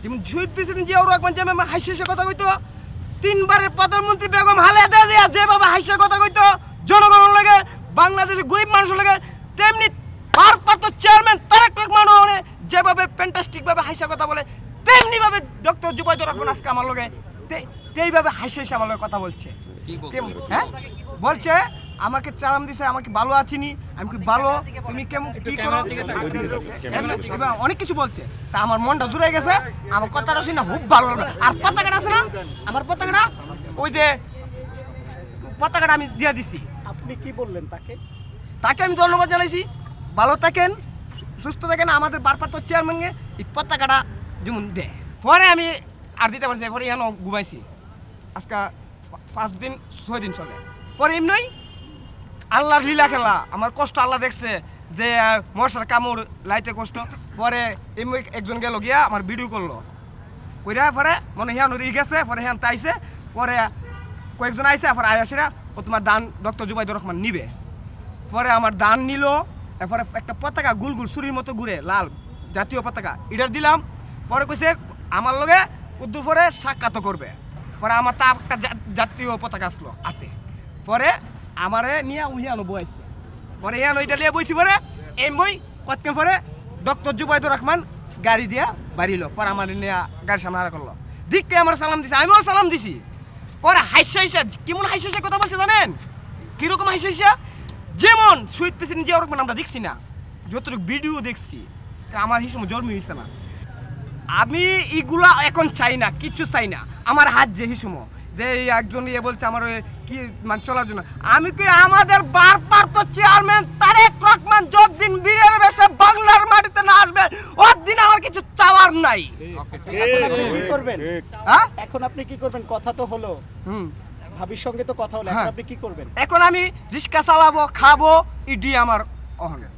যেমন শহীদ প্রেসিডেন্ট জিয়াউর রহমান যেভাবে হাসি কথা কইতো, 3 বারের প্রধানমন্ত্রী বেগম খালেদা জিয়া যেভাবে হাসি কথা কইতো জনগণ লাগে, বাংলাদেশের গরিব মানুষের লাগে, তেমনি ভারপ্রাপ্ত চেয়ারম্যান তারেক রহমান যেভাবে ফ্যান্টাস্টিক ভাবে হাসি কথা বলে, তেমনি ভাবে ডক্টর জুবাইদুর রহমান আজকে আমার লগে এইভাবে হাসি আমার লগে কথা বলছে। হ্যাঁ বলছে আমাকে চালাম দিছে, আমাকে ভালো আছিনি, আমি কি ভালো, তুমি কেমন কি করো, অনেক কিছু বলছে। তা আমার মনটা জুড়ে গেছে, আমার কথাটা শুনে খুব ভালো লাগলো। আর পতাকাটা আছে না, আমার পতাকাটা, ওই যে পতাকাটা আমি দিয়ে দিছি। আপনি কি বললেন তাকে? তাকে আমি ধন্যবাদ জানাইছি, ভালো থাকেন, সুস্থ থাকেন, আমাদের ভারপ্রাপ্ত চেয়ারম্যানকে এই পতাকাটা যেমন দেয়। পরে আমি আর দিতে পারছি, পরে এখন ঘুমাইছি, আজকে 5 দিন 6 দিন চলে। পরে এমনি আল্লাহর লীলা খেলা, আমার কষ্ট আল্লাহ দেখছে যে মশার কামড় লাইতে কষ্ট। পরে এমনি একজন গেল গিয়া আমার ভিডিও করলো, কইরা পরে মনে হিয়ান গেছে, পরে হিয়ান তাইছে, পরে কয়েকজন আইসে, পরে আয়াসিরা ও তোমার দান ডক্টর জুবাইদুর রহমান নিবে। পরে আমার দান নিল, এরপরে একটা পতাকা গুল গুল ছুরির মতো ঘুরে লাল জাতীয় পতাকা এটার দিলাম। পরে কইছে আমার লগে উদ্দুর পরে সাক্ষাৎ করবে। পরে আমার তা একটা জাতীয় পতাকা আসলো হাতে। পরে আমারে নিয়ে উহিয়ানো বইছে, পরে ইয়ানো এটা নিয়ে বইছি। পরে এই বই কতক্ষণ পরে ডক্টর জুবাইদুর রহমান গাড়ি দিয়া বাড়িল। পরে আমার নিয়ে গাড়ির সামনে হারা করলো, দিককে আমার সালাম দিছে, আমিও সালাম দিছি। পরে হাইসা হাইসা কেমন হাইসা হাইসা কথা বলছে জানেন? কিরকম হাইসা হাইসা, যেমন শহীদ প্রেসিডেন্ট জিয়াউর রহমান আমরা দেখছি না, যতটুকু ভিডিও দেখছি, আমার এই সময় জন্ম হয়েছে না। আমি এগুলা এখন চাই না, কিচ্ছু চাই না। আমার হাত যে হিসুম যে একজন ইয়ে বলছে আমার কি মানে চলার জন্য, আমি কি আমাদের ভারপ্রাপ্ত চেয়ারম্যান তারেক রহমান যতদিন বীরের বেশে বাংলার মাটিতে না আসবে ওর দিন আমার কিছু চাওয়ার নাই। এখন আপনি কি করবেন? হ্যাঁ এখন আপনি কি করবেন? কথা তো হলো, ভাবির সঙ্গে তো কথা হলো, এখন আপনি কি করবেন? এখন আমি রিক্সা চালাবো, খাবো, ইডি আমার অহংকার।